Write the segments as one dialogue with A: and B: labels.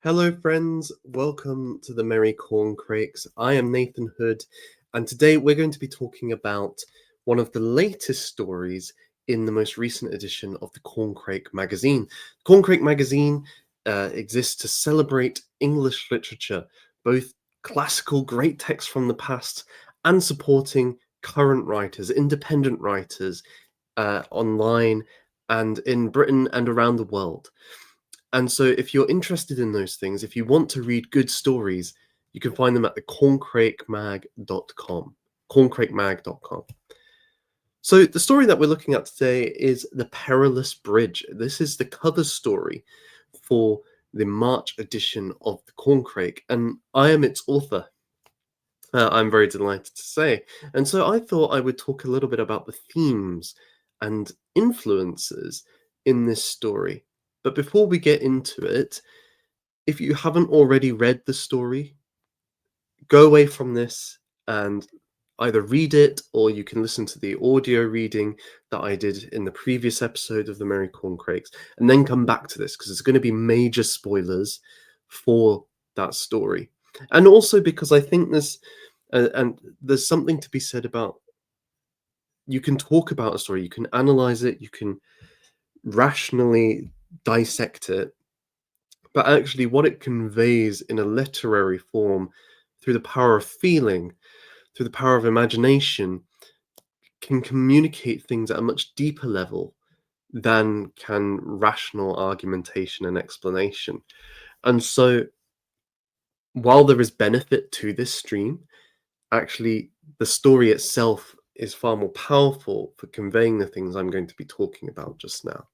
A: Hello, friends. Welcome to the Merry Corncrakes. I am Nathan Hood, and today we're going to be talking about one of the latest stories in the most recent edition of the Corncrake magazine. Corncrake magazine exists to celebrate English literature, both classical great texts from the past and supporting current writers, independent writers online and in Britain and around the world. And so if you're interested in those things, if you want to read good stories, you can find them at the corncrakemag.com. Corncrakemag.com. So the story that we're looking at today is The Perilous Bridge. This is the cover story for the March edition of the Corncrake, and I am its author. I'm very delighted to say. And so I thought I would talk a little bit about the themes and influences in this story. But before we get into it, if you haven't already read the story, go away from this and either read it or you can listen to the audio reading that I did in the previous episode of the Merry Corncrakes and then come back to this because it's going to be major spoilers for that story. And also because I think there's something to be said about you can talk about a story, you can analyze it, you can rationally dissect it, but actually what it conveys in a literary form through the power of feeling, through the power of imagination, can communicate things at a much deeper level than can rational argumentation and explanation. And so while there is benefit to this stream, actually the story itself is far more powerful for conveying the things I'm going to be talking about just now.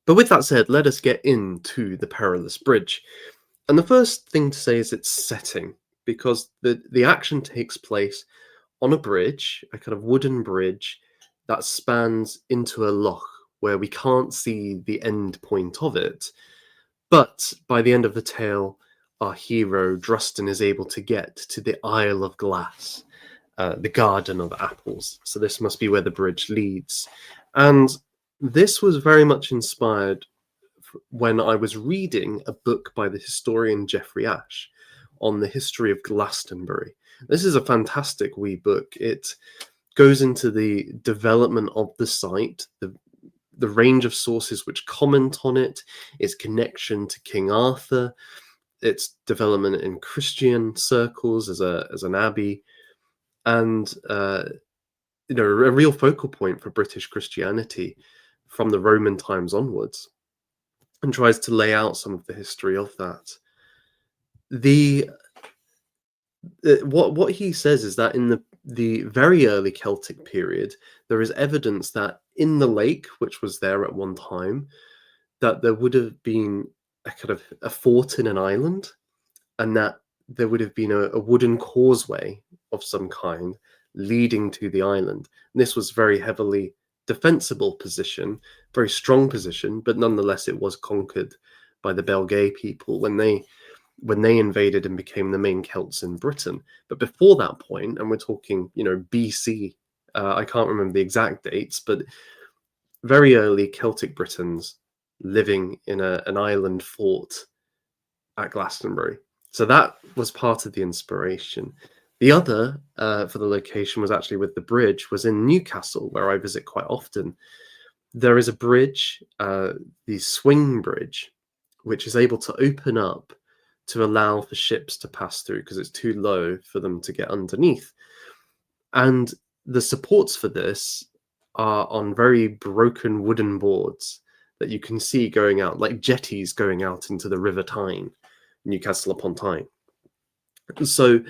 A: But with that said, let us get into The Perilous Bridge. And the first thing to say is its setting, because the action takes place on a bridge, a kind of wooden bridge that spans into a loch where we can't see the end point of it. But by the end of the tale, our hero, Drustin, is able to get to the Isle of Glass, the Garden of Apples. So this must be where the bridge leads. And this was very much inspired when I was reading a book by the historian Geoffrey Ashe on the history of Glastonbury. This is a fantastic wee book. It goes into the development of the site, the range of sources which comment on it, its connection to King Arthur, its development in Christian circles as an abbey, and a real focal point for British Christianity from the Roman times onwards, and tries to lay out some of the history of that. What he says is that in the very early Celtic period, there is evidence that in the lake, which was there at one time, that there would have been a kind of a fort in an island, and that there would have been a wooden causeway of some kind leading to the island. And this was very heavily defensible position, very strong position, but nonetheless it was conquered by the Belgae people when they invaded and became the main Celts in Britain. But before that point, and we're talking, BC, I can't remember the exact dates, but very early Celtic Britons living in an island fort at Glastonbury. So that was part of the inspiration. The other for the location was actually with the bridge was in Newcastle, where I visit quite often. There is a bridge, the swing bridge, which is able to open up to allow for ships to pass through because it's too low for them to get underneath. And the supports for this are on very broken wooden boards that you can see going out, like jetties going out into the River Tyne, Newcastle upon Tyne. So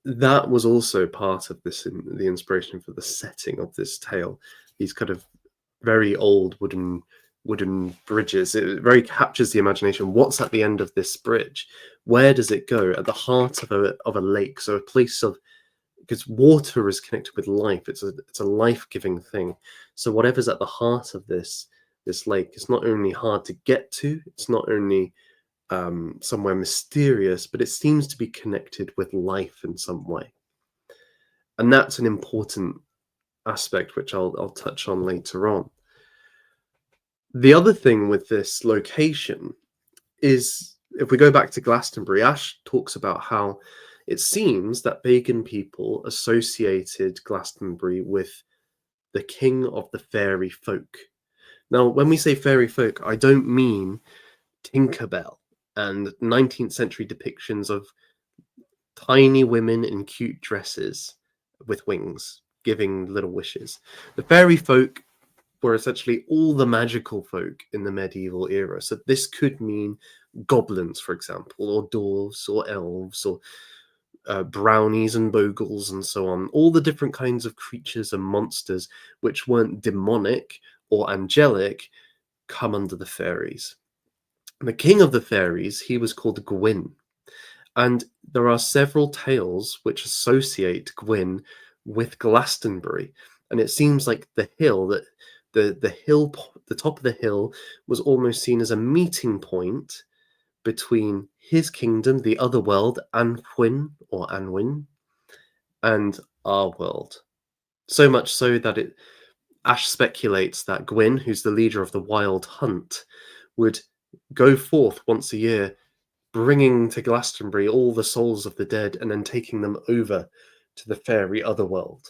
A: that was also part of the inspiration for the setting of this tale. These kind of very old wooden bridges. It very captures the imagination. What's at the end of this bridge? Where does it go? At the heart of a lake, so a place of, because water is connected with life. It's a life-giving thing. So whatever's at the heart of this lake, it's not only hard to get to, it's not only somewhere mysterious, but it seems to be connected with life in some way. And that's an important aspect which I'll touch on later on. The other thing with this location is if we go back to Glastonbury, Ash talks about how it seems that pagan people associated Glastonbury with the king of the fairy folk. Now, when we say fairy folk, I don't mean Tinkerbell and 19th century depictions of tiny women in cute dresses with wings giving little wishes. The fairy folk were essentially all the magical folk in the medieval era. So this could mean goblins, for example, or dwarves, or elves, or brownies and bogles, and so on. All the different kinds of creatures and monsters which weren't demonic or angelic come under the fairies. The king of the fairies, he was called Gwyn, and there are several tales which associate Gwyn with Glastonbury. And it seems like the top of the hill was almost seen as a meeting point between his kingdom, the other world, Anwyn or Anwyn, and our world. So much so that Ash speculates that Gwyn, who's the leader of the Wild Hunt, would go forth once a year, bringing to Glastonbury all the souls of the dead and then taking them over to the fairy otherworld.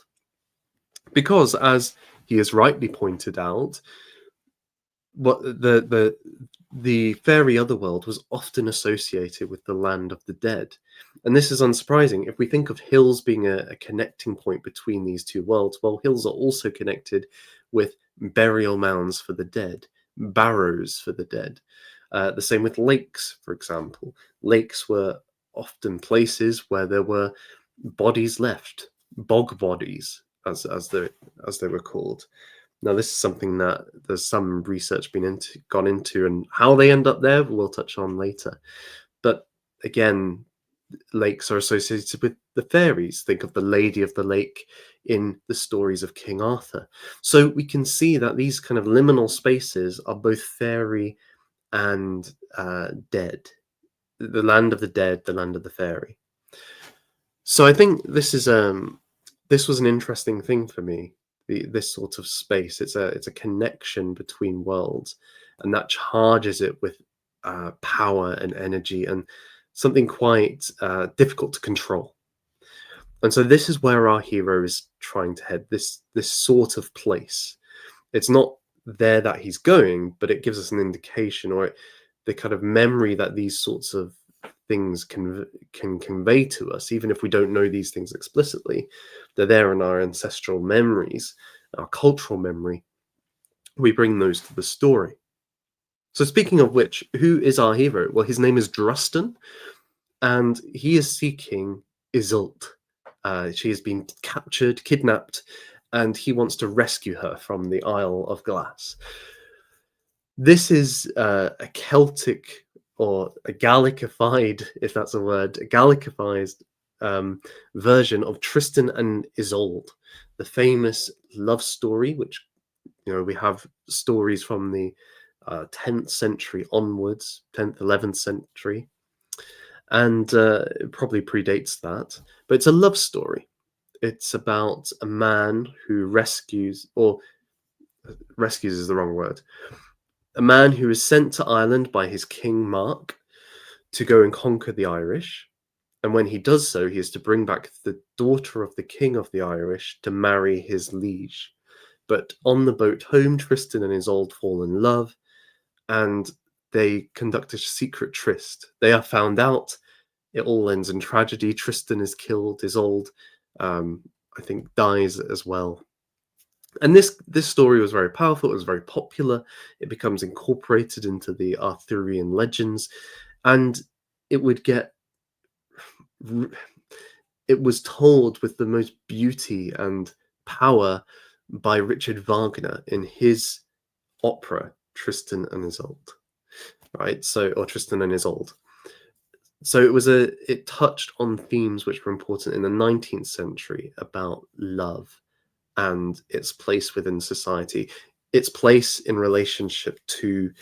A: Because, as he has rightly pointed out, what the fairy otherworld was often associated with the land of the dead. And this is unsurprising. If we think of hills being a connecting point between these two worlds, well, hills are also connected with burial mounds for the dead, barrows for the dead. The same with lakes, for example. Lakes were often places where there were bodies left, bog bodies, as they were called. Now, this is something that there's some research gone into, and how they end up there, we'll touch on later. But again, lakes are associated with the fairies. Think of the Lady of the Lake in the stories of King Arthur. So we can see that these kind of liminal spaces are both fairy and dead. The land of the dead, the land of the fairy. So I think this was an interesting thing for me. This sort of space. It's a connection between worlds, and that charges it with power and energy and something quite difficult to control. And so this is where our hero is trying to head. This sort of place. It's not there that he's going, but it gives us an indication, or the kind of memory that these sorts of things can convey to us, even if we don't know these things explicitly. They're there in our ancestral memories, our cultural memory. We bring those to the story. So speaking of which, who is our hero? Well, his name is Drustan, and he is seeking Isolde. She has been captured, kidnapped, and he wants to rescue her from the Isle of Glass. This is a Celtic, or a Galicified, if that's a word, a Galicified version of Tristan and Isolde, the famous love story, which we have stories from the 10th century onwards, 10th, 11th century, and it probably predates that, but it's a love story. It's about a man who rescues is the wrong word. A man who is sent to Ireland by his king Mark to go and conquer the Irish. And when he does so, he is to bring back the daughter of the king of the Irish to marry his liege. But on the boat home, Tristan and Isolde fall in love, and they conduct a secret tryst. They are found out. It all ends in tragedy. Tristan is killed. Isolde, I think, dies as well. And this story was very powerful. It was very popular. It becomes incorporated into the Arthurian legends, and it would get. It was told with the most beauty and power by Richard Wagner in his opera Tristan and Isolde, right? Or Tristan and Isolde. So it touched on themes which were important in the 19th century about love and its place within society, its place in relationship to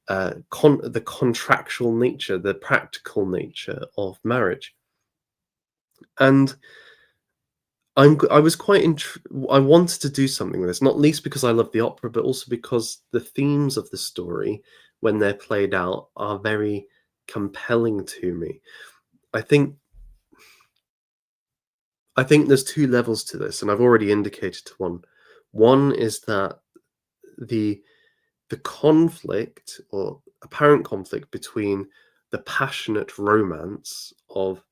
A: the contractual nature, the practical nature of marriage. And I was quite I wanted to do something with this, not least because I love the opera, but also because the themes of the story, when they're played out, are very compelling to me. I think I think there's 2 levels to this, and I've already indicated to one. One is that the the conflict or apparent conflict between the passionate romance of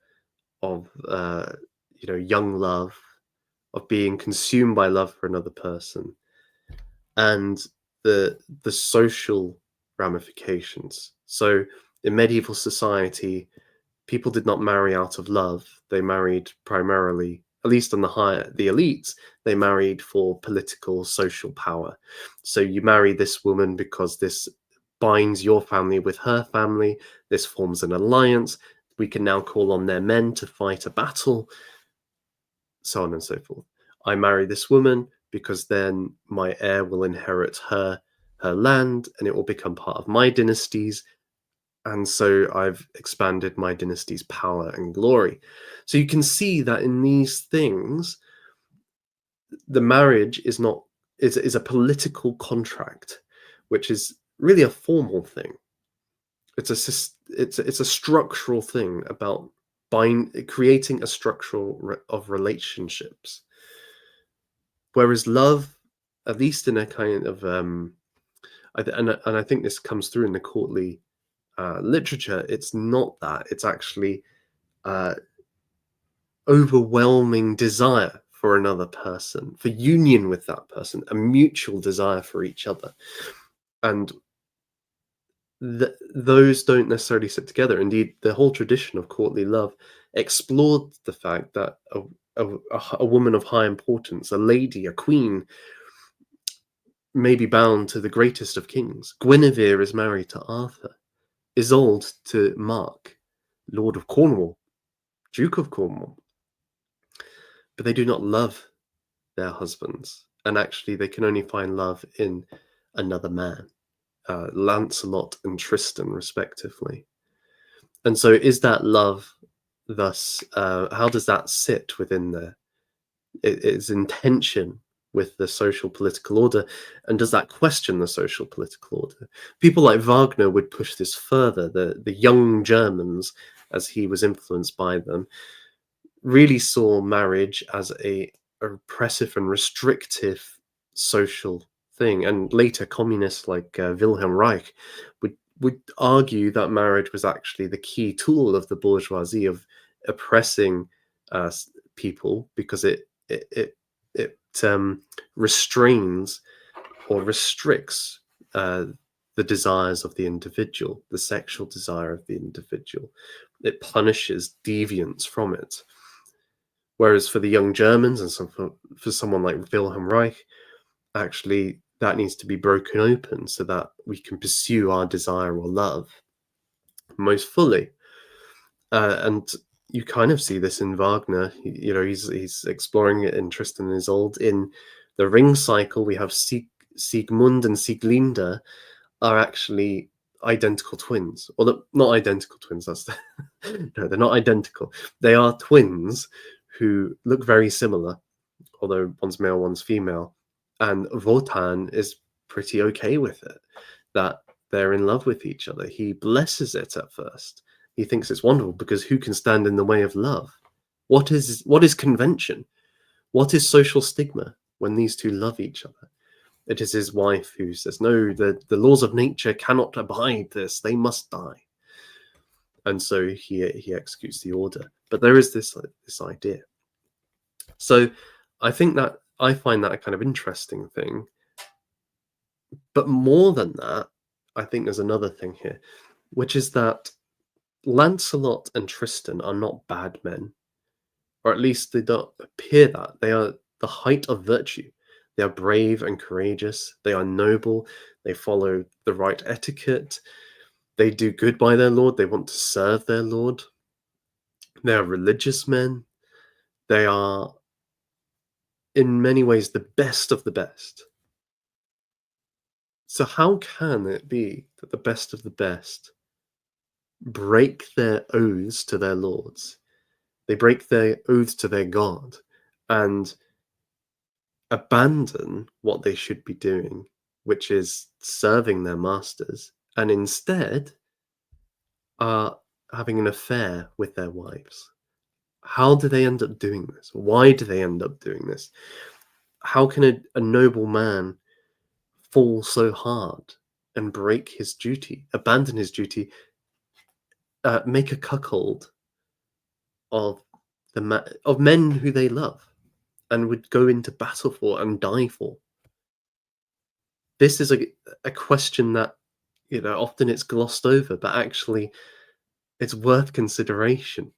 A: young love, of being consumed by love for another person, and the social ramifications. So in medieval society, people did not marry out of love. They married primarily, at least on the elites, they married for political, social power. So you marry this woman because this binds your family with her family. This forms an alliance. We can now call on their men to fight a battle, so on and so forth. I marry this woman because then my heir will inherit her land and it will become part of my dynasties, and so I've expanded my dynasty's power and glory. So you can see that in these things, the marriage is a political contract, which is really a formal thing. It's a structural thing about creating a of relationships. Whereas love, at least in a kind of and I think this comes through in the courtly literature, it's not that. It's actually uh, overwhelming desire for another person, for union with that person, a mutual desire for each other. And those don't necessarily sit together. Indeed, the whole tradition of courtly love explored the fact that a woman of high importance, a lady, a queen, may be bound to the greatest of kings. Guinevere is married to Arthur, Isolde to Mark, Lord of Cornwall, Duke of Cornwall, but they do not love their husbands, and actually they can only find love in another man, Lancelot and Tristan, respectively. And so, is that love? Thus, how does that sit within there? It's in tension with the social political order, and does that question the social political order? People like Wagner would push this further. The young Germans, as he was influenced by them, really saw marriage as a repressive and restrictive social thing. And later, communists like Wilhelm Reich would argue that marriage was actually the key tool of the bourgeoisie of oppressing people because it restrains or restricts the desires of the individual, the sexual desire of the individual. It punishes deviance from it. Whereas for the young Germans and for someone like Wilhelm Reich, actually that needs to be broken open so that we can pursue our desire or love most fully. And you kind of see this in Wagner. He's exploring it in Tristan and Isolde. In the Ring Cycle, we have Siegmund and Sieglinde are actually identical twins, or not identical twins. That's no, they're not identical. They are twins who look very similar, although one's male, one's female. And Wotan is pretty okay with it, that they're in love with each other. He blesses it at first. He thinks it's wonderful because who can stand in the way of love? What is convention? What is social stigma when these two love each other? It is his wife who says, "No, the laws of nature cannot abide this. They must die." And so he executes the order. But there is this idea. So I find that a kind of interesting thing. But more than that, I think there's another thing here, which is that Lancelot and Tristan are not bad men, or at least they don't appear that. They are the height of virtue. They are brave and courageous. They are noble. They follow the right etiquette. They do good by their lord. They want to serve their lord. They are religious men. They are, in many ways, the best of the best. So, how can it be that the best of the best break their oaths to their lords? They break their oaths to their God and abandon what they should be doing, which is serving their masters, and instead are having an affair with their wives. How do they end up doing this? Why do they end up doing this? How can a noble man fall so hard and break his duty, abandon his duty, make a cuckold of of men who they love and would go into battle for and die for? This is a question that, often it's glossed over, but actually it's worth consideration.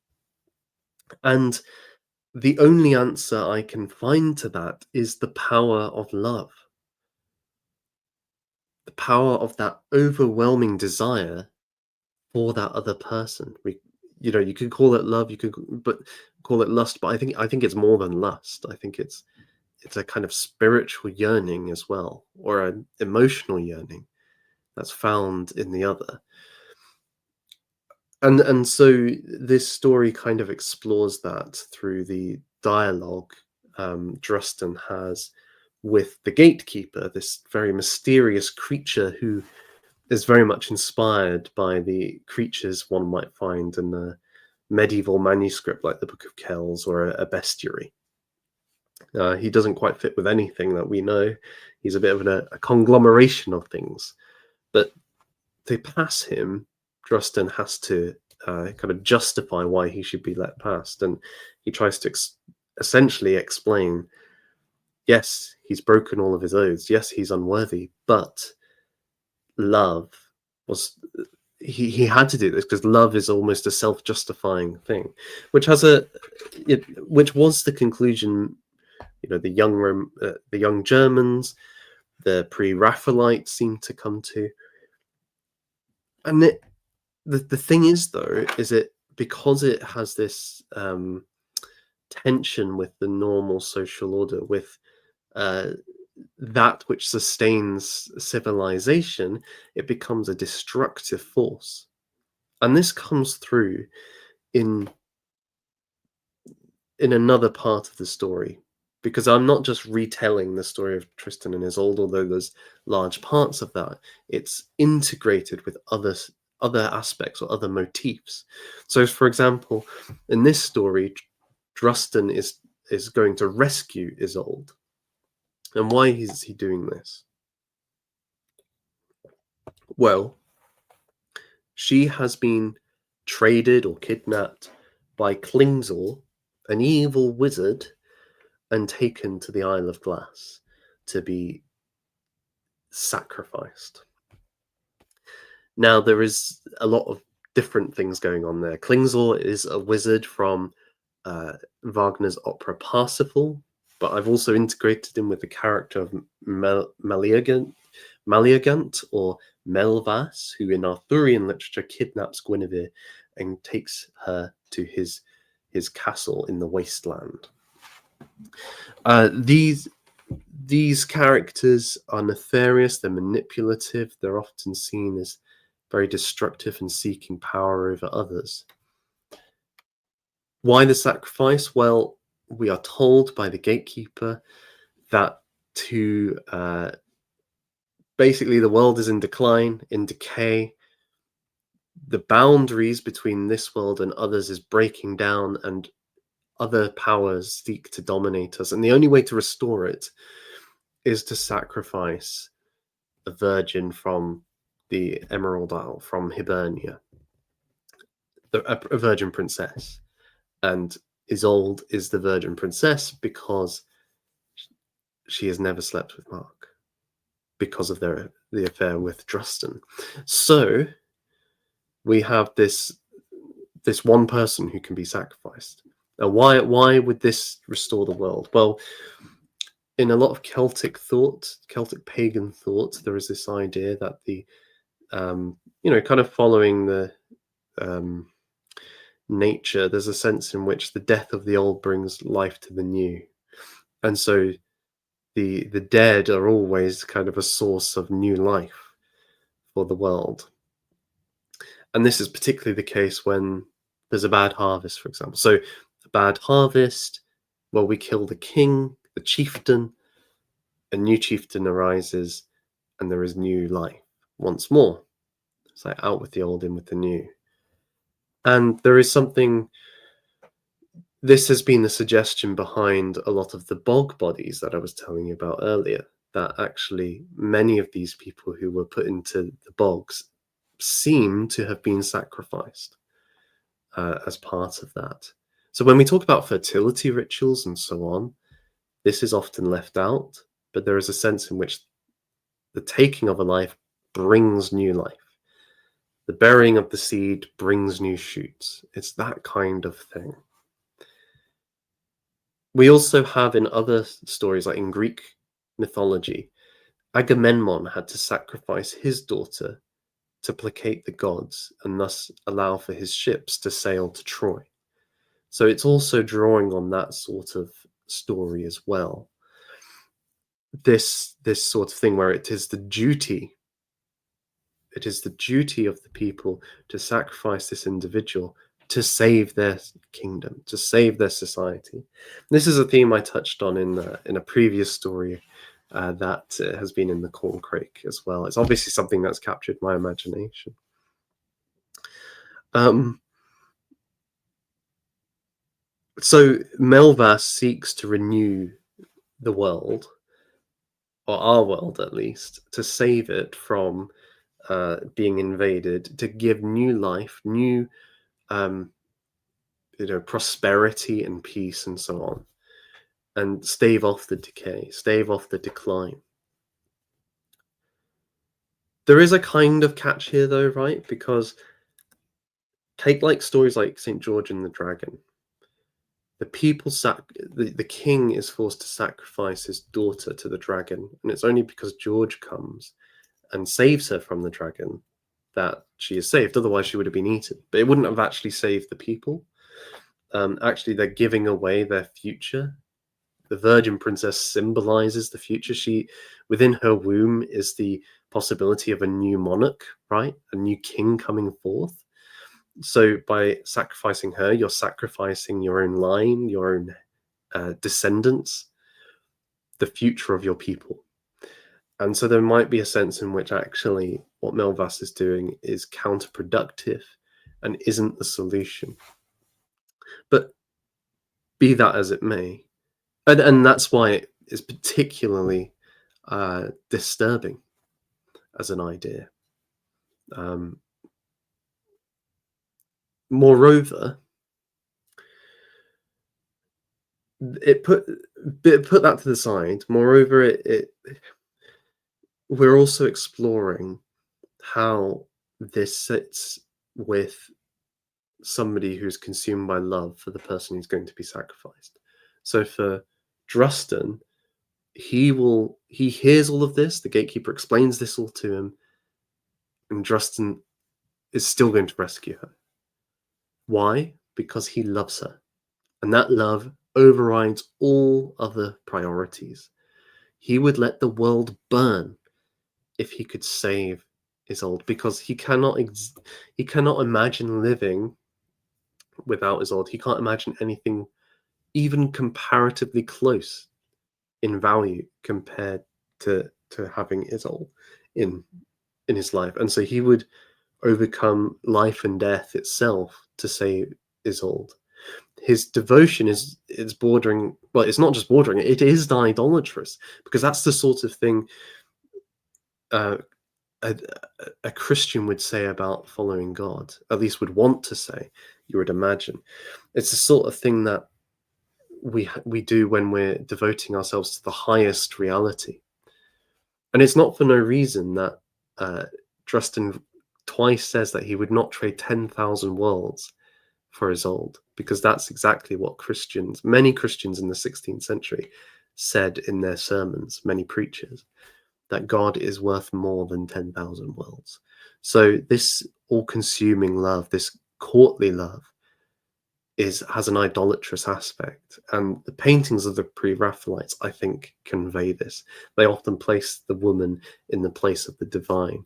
A: And the only answer I can find to that is the power of love, the power of that overwhelming desire for that other person. You could call it love, you could, but call it lust, but I think it's more than lust. I think it's a kind of spiritual yearning as well, or an emotional yearning that's found in the other. And so this story kind of explores that through the dialogue Drustan has with the gatekeeper, this very mysterious creature who is very much inspired by the creatures one might find in a medieval manuscript like the Book of Kells or a bestiary. He doesn't quite fit with anything that we know. He's a bit of a conglomeration of things. But to pass him, Drustan has to kind of justify why he should be let past, and he tries to essentially explain, yes, he's broken all of his oaths, yes, he's unworthy, but love was he had to do this because love is almost a self-justifying thing, which has which was the conclusion. The young Germans, the pre-Raphaelites seem to come to, and the thing is though, is it because it has this tension with the normal social order, with uh, that which sustains civilization, it becomes a destructive force. And this comes through in another part of the story, because I'm not just retelling the story of Tristan and Isolde, although there's large parts of that. It's integrated with other aspects or other motifs. So, for example, in this story, Drustan is going to rescue Isolde. And why is he doing this? Well, she has been traded or kidnapped by Klingsor, an evil wizard, and taken to the Isle of Glass to be sacrificed. Now, there is a lot of different things going on there. Klingsor is a wizard from Wagner's opera Parsifal, but I've also integrated him with the character of Maliagant or Melvas, who in Arthurian literature kidnaps Guinevere and takes her to his castle in the wasteland. These characters are nefarious, they're manipulative, they're often seen as very destructive and seeking power over others. Why the sacrifice? Well, we are told by the gatekeeper that to basically the world is in decline, in decay. The boundaries between this world and others is breaking down, and other powers seek to dominate us. And the only way to restore it is to sacrifice a virgin from the Emerald Isle, from Hibernia, a virgin princess. And Isolde is the virgin princess because she has never slept with Mark, because of the affair with Drustan. So we have this one person who can be sacrificed. Now, why would this restore the world? Well, in a lot of Celtic thought, Celtic pagan thought, there is this idea that kind of following the nature, there's a sense in which the death of the old brings life to the new, and so the dead are always kind of a source of new life for the world. And this is particularly the case when there's a bad harvest, for example. So a bad harvest, well, we kill the king, the chieftain, a new chieftain arises, and there is new life once more. It's like out with the old, in with the new. And there is something. This has been the suggestion behind a lot of the bog bodies that I was telling you about earlier. That actually many of these people who were put into the bogs seem to have been sacrificed as part of that. So when we talk about fertility rituals and so on, this is often left out, but there is a sense in which the taking of a life brings new life. The burying of the seed brings new shoots. It's that kind of thing. We also have in other stories, like in Greek mythology, Agamemnon had to sacrifice his daughter to placate the gods and thus allow for his ships to sail to Troy. So it's also drawing on that sort of story as well. This sort of thing where it is the duty of the people to sacrifice this individual to save their kingdom, to save their society. This is a theme I touched on in a previous story that has been in the Corncrake as well. It's obviously something that's captured my imagination. So Melvas seeks to renew the world, or our world at least, to save it from being invaded, to give new life, new um, prosperity and peace and so on, and stave off the decay, stave off the decline. There is a kind of catch here, though, right? Because take like stories like St. George and the Dragon. The people the king is forced to sacrifice his daughter to the dragon, and it's only because George comes and saves her from the dragon that she is saved. Otherwise, she would have been eaten. But it wouldn't have actually saved the people. Actually, they're giving away their future. The Virgin Princess symbolizes the future. She, within her womb, is the possibility of a new monarch, right? A new king coming forth. So by sacrificing her, you're sacrificing your own line, your own descendants, the future of your people. And so there might be a sense in which actually what Melvas is doing is counterproductive and isn't the solution. But be that as it may, and that's why it is particularly disturbing as an idea. Moreover, it put that to the side. Moreover, we're also exploring how this sits with somebody who's consumed by love for the person who's going to be sacrificed. So for Drustan, he hears all of this, the gatekeeper explains this all to him, and Drustan is still going to rescue her. Why? Because he loves her. And that love overrides all other priorities. He would let the world burn if he could save Isolde, because he cannot imagine living without Isolde. He can't imagine anything even comparatively close in value compared to having Isolde in his life. And so he would overcome life and death itself to save Isolde. His devotion is bordering, well, it's not just bordering, it is idolatrous, because that's the sort of thing a Christian would say about following God, at least would want to say, you would imagine. It's the sort of thing that we do when we're devoting ourselves to the highest reality. And it's not for no reason that Drustan twice says that he would not trade 10,000 worlds for Isolde, because that's exactly what many Christians in the 16th century said in their sermons, many preachers, that God is worth more than 10,000 worlds. So this all-consuming love, this courtly love, has an idolatrous aspect, and the paintings of the pre-Raphaelites, I think, convey this. They often place the woman in the place of the divine.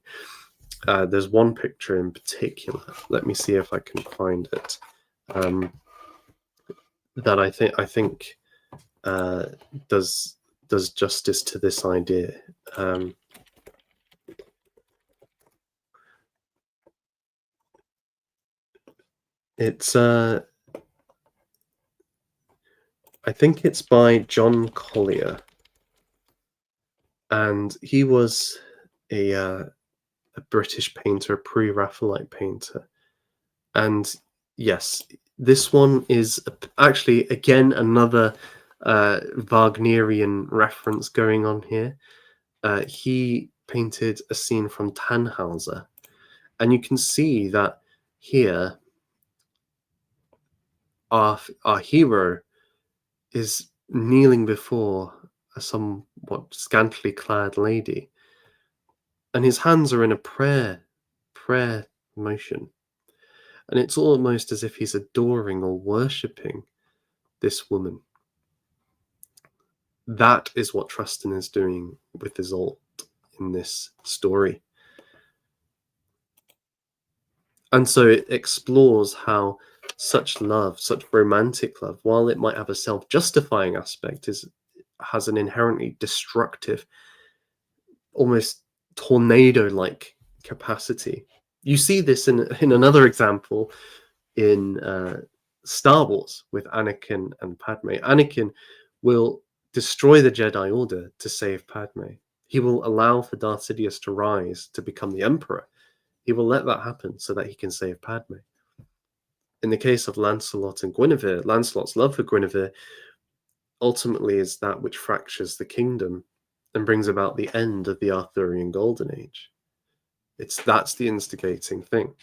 A: There's one picture in particular. Let me see if I can find it. That I think does justice to this idea. It's I think it's by John Collier, and he was a British painter, a pre-Raphaelite painter. And yes, this one is actually again another Wagnerian reference going on here. He painted a scene from Tannhauser, and you can see that here our hero is kneeling before a somewhat scantily clad lady, and his hands are in a prayer motion, and it's almost as if he's adoring or worshipping this woman. That is what Trustin is doing with Isolde in this story. And so it explores how such love, such romantic love, while it might have a self-justifying aspect, has an inherently destructive, almost tornado-like capacity. You see this in another example in Star Wars with Anakin and Padme. Anakin will destroy the Jedi Order to save Padme. He will allow for Darth Sidious to rise to become the Emperor. He will let that happen so that he can save Padme. In the case of Lancelot and Guinevere, Lancelot's love for Guinevere ultimately is that which fractures the kingdom and brings about the end of the Arthurian Golden Age. That's the instigating thing.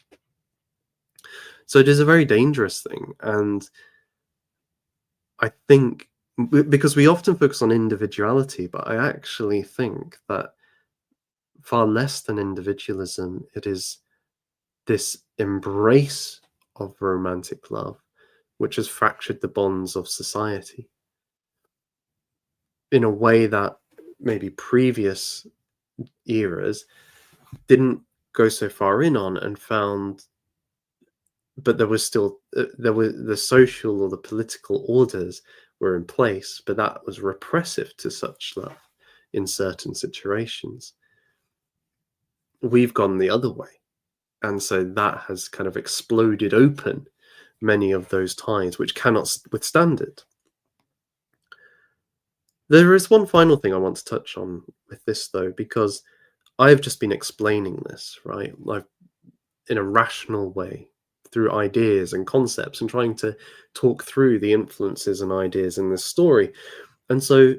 A: So it is a very dangerous thing, and I think because we often focus on individuality, but I actually think that far less than individualism, it is this embrace of romantic love which has fractured the bonds of society in a way that maybe previous eras didn't go so far in on and found, but there was still there were the social or the political orders were in place, but that was repressive to such love in certain situations. We've gone the other way, and so that has kind of exploded open many of those ties which cannot withstand it. There is one final thing I want to touch on with this, though, because I've just been explaining this, right? In a rational way through ideas and concepts and trying to talk through the influences and ideas in this story. And so,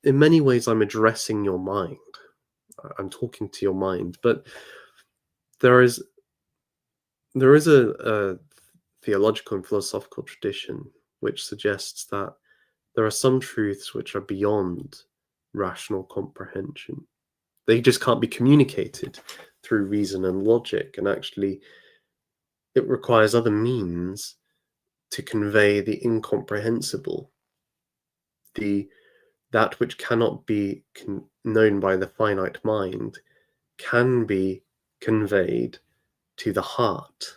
A: in many ways, I'm addressing your mind. I'm talking to your mind, but there is a theological and philosophical tradition which suggests that there are some truths which are beyond rational comprehension. They just can't be communicated through reason and logic, and actually, it requires other means to convey the incomprehensible, the that which cannot be known by the finite mind can be conveyed to the heart,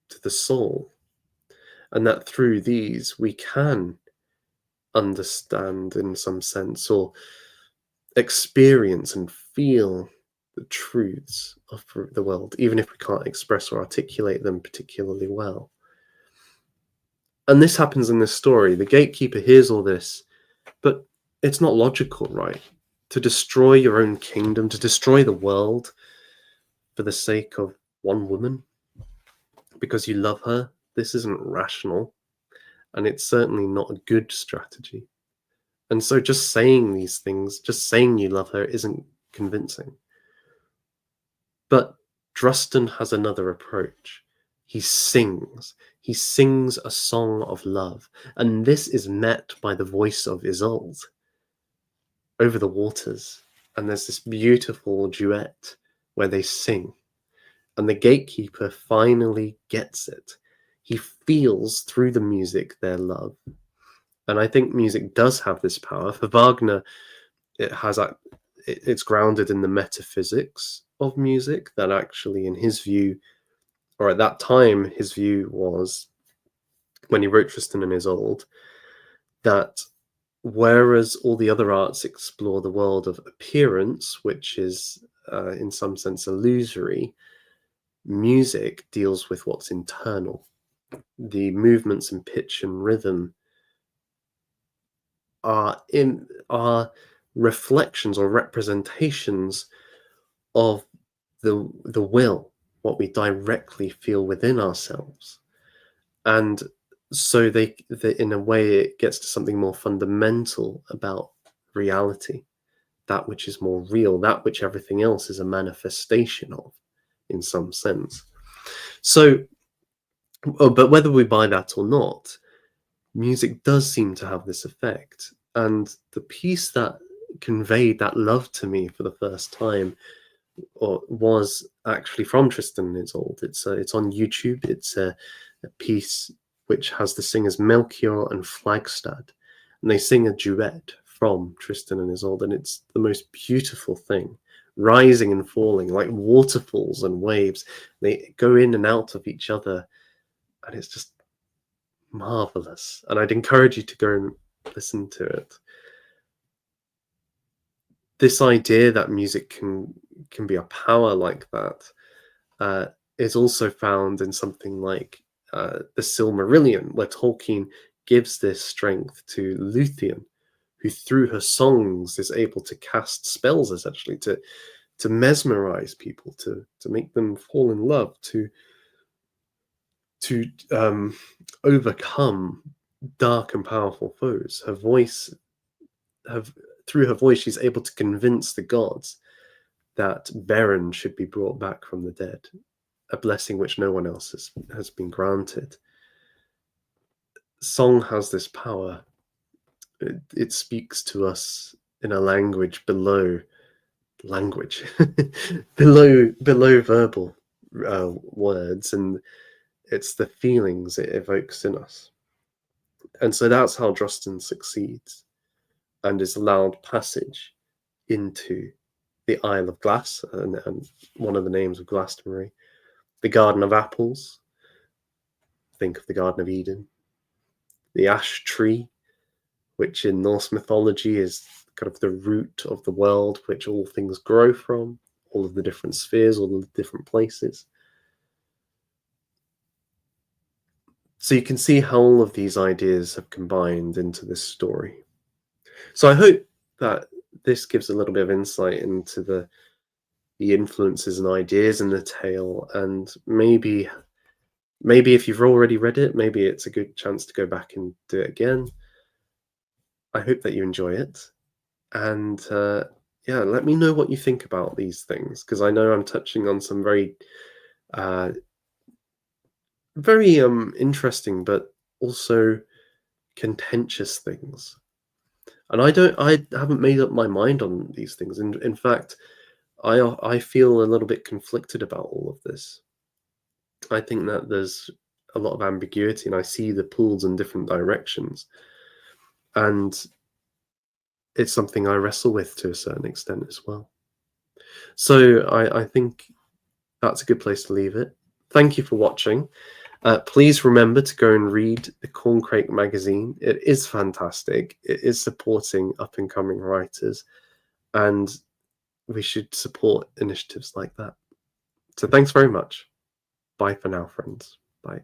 A: to the soul, and that through these we can understand in some sense or experience and feel the truths of the world, even if we can't express or articulate them particularly well. And this happens in this story. The gatekeeper hears all this, but it's not logical, right? To destroy your own kingdom, to destroy the world for the sake of one woman because you love her, this isn't rational. And it's certainly not a good strategy. And so just saying these things, just saying you love her, isn't convincing. But Druston has another approach. He sings. He sings a song of love. And this is met by the voice of Isolde over the waters. And there's this beautiful duet where they sing. And the gatekeeper finally gets it. He feels through the music their love. And I think music does have this power. For Wagner, it's grounded in the metaphysics of music, that actually in his view, or at that time his view was, when he wrote Tristan and Isolde, that whereas all the other arts explore the world of appearance, which is in some sense illusory, music deals with what's internal. the movements in pitch and rhythm are reflections or representations of the will, what we directly feel within ourselves. And so they in a way it gets to something more fundamental about reality, that which is more real, that which everything else is a manifestation of in some sense. So, but whether we buy that or not, music does seem to have this effect. And the piece that conveyed that love to me for the first time or was actually from Tristan and Isolde. It's on YouTube. It's a piece which has the singers Melchior and Flagstad, and they sing a duet from Tristan and Isolde, and it's the most beautiful thing, rising and falling like waterfalls and waves. They go in and out of each other, and it's just marvelous. And I'd encourage you to go and listen to it. This idea that music can be a power like that uh, is also found in something like the Silmarillion, where Tolkien gives this strength to Luthien, who through her songs is able to cast spells, essentially to mesmerize people, to make them fall in love, to overcome dark and powerful foes. Her voice have through her voice, she's able to convince the gods that Beren should be brought back from the dead, a blessing which no one else has been granted. Song has this power. It speaks to us in a language below language, below verbal words, and it's the feelings it evokes in us. And so that's how Drosten succeeds and is allowed passage into the Isle of Glass, and one of the names of Glastonbury, the Garden of Apples. Think of the Garden of Eden. The ash tree, which in Norse mythology is kind of the root of the world, which all things grow from, all of the different spheres, all of the different places. So you can see how all of these ideas have combined into this story. So I hope that this gives a little bit of insight into the influences and ideas in the tale, and maybe if you've already read it, maybe it's a good chance to go back and do it again. I hope that you enjoy it, and yeah, let me know what you think about these things, because I know I'm touching on some uh, very interesting but also contentious things. And I haven't made up my mind on these things. In fact, I feel a little bit conflicted about all of this. I think that there's a lot of ambiguity, and I see the pulls in different directions. And it's something I wrestle with to a certain extent as well. So I think that's a good place to leave it. Thank you for watching. Please remember to go and read the Corncrake magazine. It is fantastic. It is supporting up and coming writers, and we should support initiatives like that. So thanks very much. Bye for now, friends. Bye.